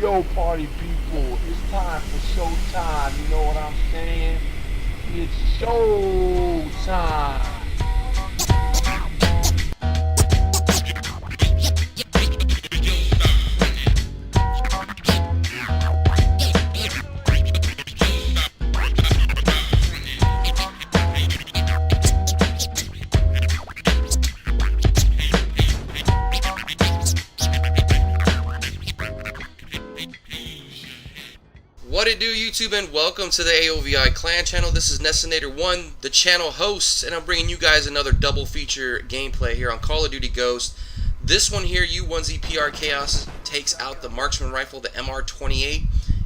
Yo, party people, it's time for showtime. You know what I'm saying? It's showtime. What it do, YouTube, and welcome to the AOVI Clan channel. This is Nessinator1, the channel host, and I'm bringing you guys another double feature gameplay here on Call of Duty Ghost. This one here, U1z PR Chaos, takes out the marksman rifle, the MR28,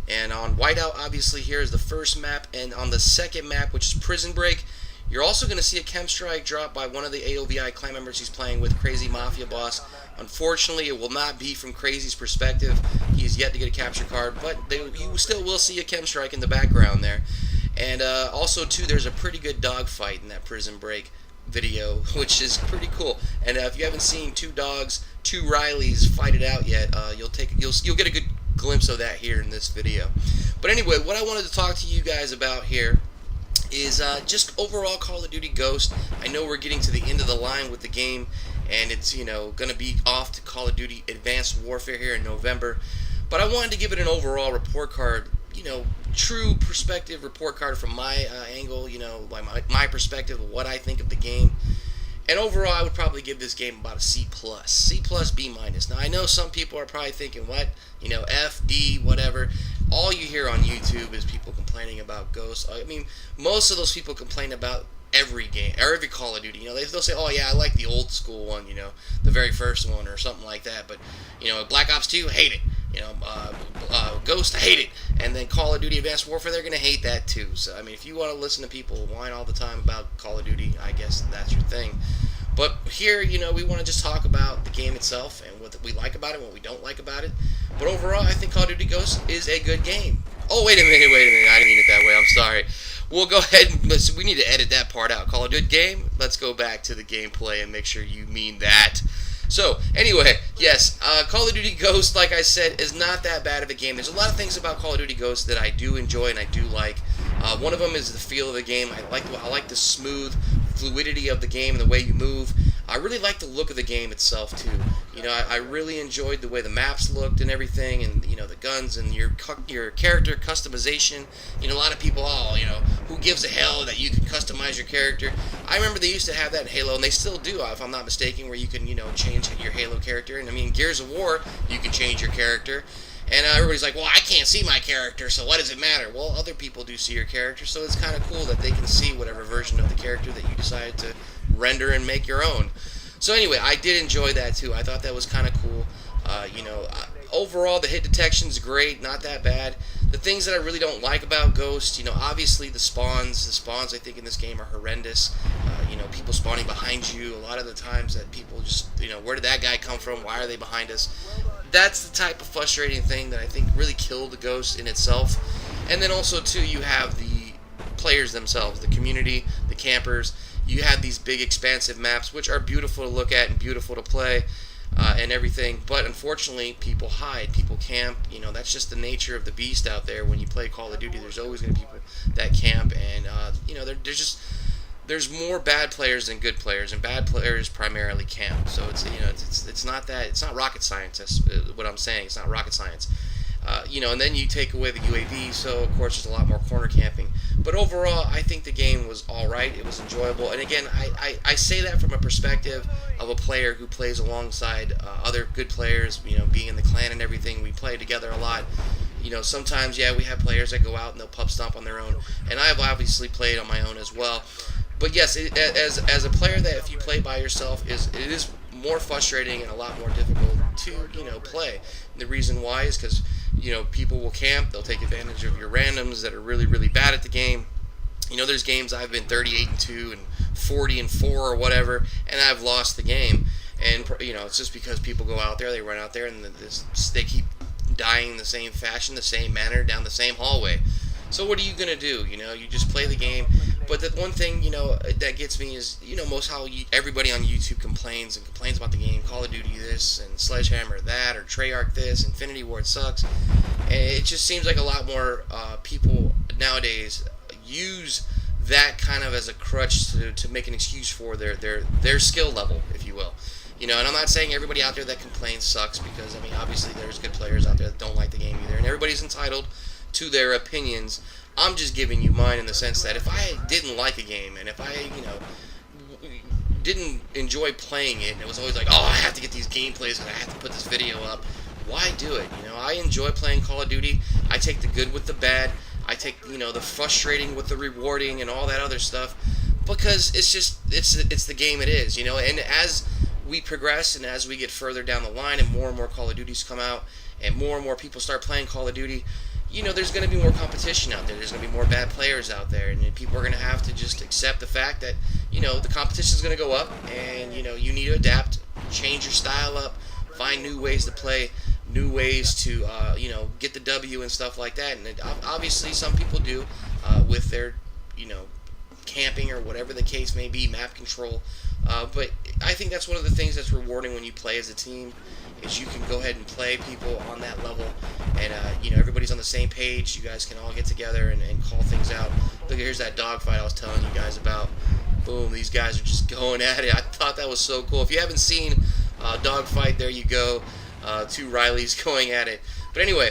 and on Whiteout, obviously, here is the first map, and on the second map, which is Prison Break, you're also going to see a chem strike drop by one of the AOVI Clan members he's playing with, Crazy Mafia Boss. Unfortunately, it will not be from Crazy's perspective. He is yet to get a capture card, but you still will see a chem strike in the background there. And also, too, there's a pretty good dogfight in that Prison Break video, which is pretty cool. And if you haven't seen two dogs, two Rileys fight it out yet, you'll get a good glimpse of that here in this video. But anyway, what I wanted to talk to you guys about here is just overall Call of Duty Ghost. I know we're getting to the end of the line with the game, and it's, going to be off to Call of Duty Advanced Warfare here in November. But I wanted to give it an overall report card, true perspective report card from my angle, my perspective of what I think of the game. And overall, I would probably give this game about a C+, C+, B-. Now, I know some people are probably thinking, what, F, D, whatever. All you hear on YouTube is people complaining about Ghost. I mean, most of those people complain about every game, or every Call of Duty. They'll say, oh yeah, I like the old school one, the very first one, or something like that. But, Black Ops 2, hate it. Ghost, I hate it. And then Call of Duty Advanced Warfare, they're going to hate that too. So, I mean, if you want to listen to people whine all the time about Call of Duty, I guess that's your thing. But here, we want to just talk about the game itself and what we like about it, what we don't like about it. But overall, I think Call of Duty Ghost is a good game. Oh, wait a minute, I didn't mean it that way, I'm sorry. We'll go ahead and we need to edit that part out. Call it a good game. Let's go back to the gameplay and make sure you mean that. So, anyway, yes, Call of Duty Ghost, like I said, is not that bad of a game. There's a lot of things about Call of Duty Ghost that I do enjoy and I do like. One of them is the feel of the game. I like the smooth fluidity of the game and the way you move. I really like the look of the game itself too. I really enjoyed the way the maps looked and everything, and the guns and your character customization. A lot of people, who gives a hell that you can customize your character? I remember they used to have that in Halo, and they still do, if I'm not mistaken, where you can change your Halo character. And I mean, Gears of War, you can change your character. And everybody's like, well, I can't see my character, so what does it matter? Well, other people do see your character, so it's kind of cool that they can see whatever version of the character that you decide to render and make your own. So anyway, I did enjoy that too. I thought that was kind of cool. Overall, the hit detection's great, not that bad. The things that I really don't like about Ghost, obviously the spawns I think in this game are horrendous. People spawning behind you, a lot of the times that people just, where did that guy come from? Why are they behind us? That's the type of frustrating thing that I think really killed the Ghost in itself. And then also too, you have the players themselves, the community, the campers. You have these big expansive maps which are beautiful to look at and beautiful to play and everything, but unfortunately people hide, people camp. That's just the nature of the beast out there. When you play Call of Duty, there's always going to be people that camp, and there's more bad players than good players, and bad players primarily camp. So it's not rocket science. That's what I'm saying. It's not rocket science. And then you take away the UAV, so of course there's a lot more corner camping. But overall, I think the game was alright, it was enjoyable, and again, I say that from a perspective of a player who plays alongside other good players, being in the clan and everything. We play together a lot. Sometimes, yeah, we have players that go out and they'll pub stomp on their own, and I have obviously played on my own as well. But yes, as a player that if you play by yourself, it is more frustrating and a lot more difficult to play. And the reason why is because people will camp, they'll take advantage of your randoms that are really, really bad at the game. There's games I've been 38-2 and 40-4 or whatever, and I've lost the game. And it's just because people go out there, they run out there, and they keep dying in the same fashion, the same manner, down the same hallway. So what are you going to do? You just play the game. But the one thing, that gets me is, most how everybody on YouTube complains about the game, Call of Duty this and Sledgehammer that, or Treyarch this, Infinity Ward sucks. And it just seems like a lot more people nowadays use that kind of as a crutch to make an excuse for their skill level, if you will. And I'm not saying everybody out there that complains sucks, because, I mean, obviously there's good players out there that don't like the game either, and everybody's entitled to their opinions. I'm just giving you mine in the sense that if I didn't like a game, and if I, didn't enjoy playing it, and it was always like, oh, I have to get these gameplays and I have to put this video up, why do it? I enjoy playing Call of Duty. I take the good with the bad. I take, the frustrating with the rewarding and all that other stuff, because it's the game it is, and as we progress and as we get further down the line and more Call of Duties come out and more people start playing Call of Duty, there's going to be more competition out there. There's going to be more bad players out there, and people are going to have to just accept the fact that, the competition is going to go up, and, you need to adapt, change your style up, find new ways to play, new ways to, get the W and stuff like that. And obviously some people do with their, camping or whatever the case may be, map control. But I think that's one of the things that's rewarding when you play as a team, is you can go ahead and play people on that level, and everybody's on the same page. You guys can all get together and call things out. Look, here's that dogfight I was telling you guys about. Boom, these guys are just going at it. I thought that was so cool. If you haven't seen dogfight, there you go. Two Rileys going at it. But anyway,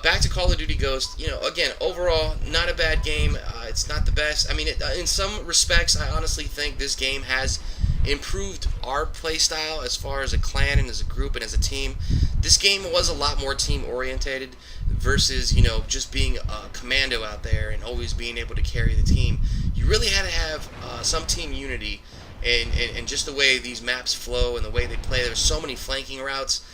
back to Call of Duty Ghost. Again, overall, not a bad game. It's not the best. I mean, in some respects, I honestly think this game has improved our playstyle as far as a clan and as a group and as a team. This game was a lot more team orientated versus, just being a commando out there and always being able to carry the team. You really had to have some team unity, and just the way these maps flow and the way they play. There's so many flanking routes,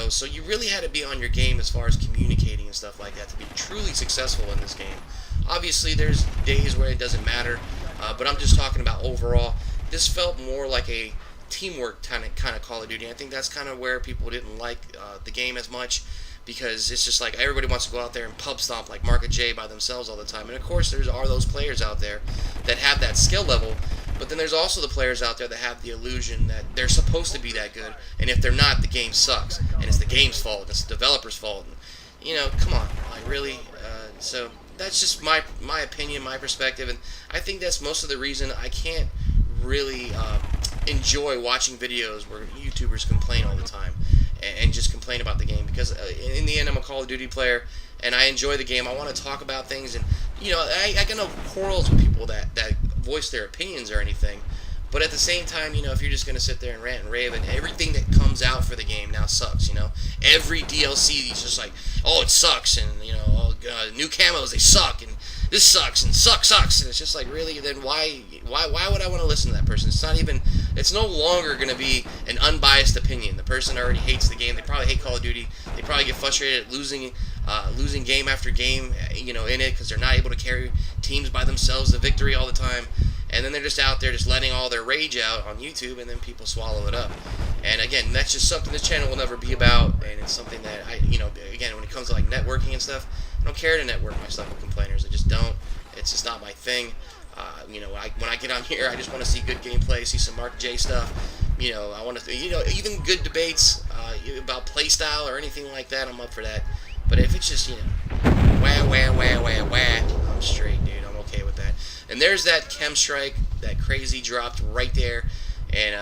so you really had to be on your game as far as communicating and stuff like that to be truly successful in this game. Obviously, there's days where it doesn't matter, but I'm just talking about overall. This felt more like a teamwork kind of Call of Duty. I think that's kind of where people didn't like the game as much, because it's just like everybody wants to go out there and pub stomp like Mark and Jay by themselves all the time. And of course, there are those players out there that have that skill level, but then there's also the players out there that have the illusion that they're supposed to be that good, and if they're not, the game sucks, and it's the game's fault, it's the developer's fault. And, come on, like, really? So that's just my opinion, my perspective, and I think that's most of the reason I can't really enjoy watching videos where YouTubers complain all the time and just complain about the game, because in the end, I'm a Call of Duty player and I enjoy the game. I want to talk about things, and I got no quarrels with people that voice their opinions or anything, but at the same time, if you're just going to sit there and rant and rave, and everything that comes out for the game now sucks, every DLC is just like, oh, it sucks, and new camos, they suck, and this sucks, and sucks, and it's just like, really, then why would I want to listen to that person? It's no longer going to be an unbiased opinion. The person already hates the game. They probably hate Call of Duty. They probably get frustrated at losing game after game, in it, because they're not able to carry teams by themselves to victory all the time. And then they're just out there just letting all their rage out on YouTube, and then people swallow it up. And again, that's just something this channel will never be about, and it's something that again, when it comes to like networking and stuff, I don't care to network my stuff with complainers. I just don't. It's just not my thing. When I get on here, I just want to see good gameplay, see some Mark J stuff. I want to, even good debates about playstyle or anything like that. I'm up for that. But if it's just, I'm straight, dude. I'm okay with that. And there's that chem strike, that crazy dropped right there. And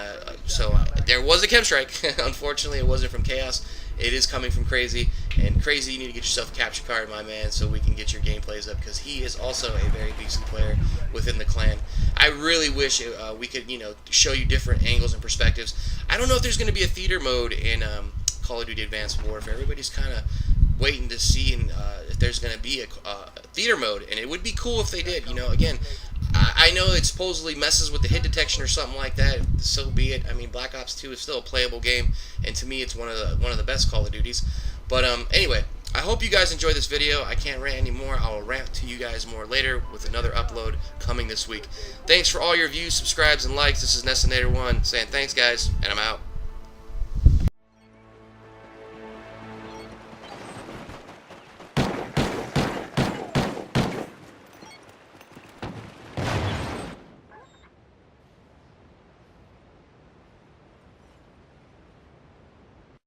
so there was a chem strike. Unfortunately, it wasn't from Chaos. It is coming from Crazy. And Crazy, you need to get yourself a capture card, my man, so we can get your gameplays up, because he is also a very decent player within the clan. I really wish we could, show you different angles and perspectives. I don't know if there's going to be a theater mode in Call of Duty Advanced Warfare. Everybody's kind of waiting to see if there's going to be a theater mode, and it would be cool if they did. Again, I know it supposedly messes with the hit detection or something like that. So be it. I mean, Black Ops 2 is still a playable game, and to me, it's one of the best Call of Duties. But anyway, I hope you guys enjoyed this video. I can't rant anymore. I will rant to you guys more later with another upload coming this week. Thanks for all your views, subscribes, and likes. This is Nessinator1 saying thanks, guys, and I'm out.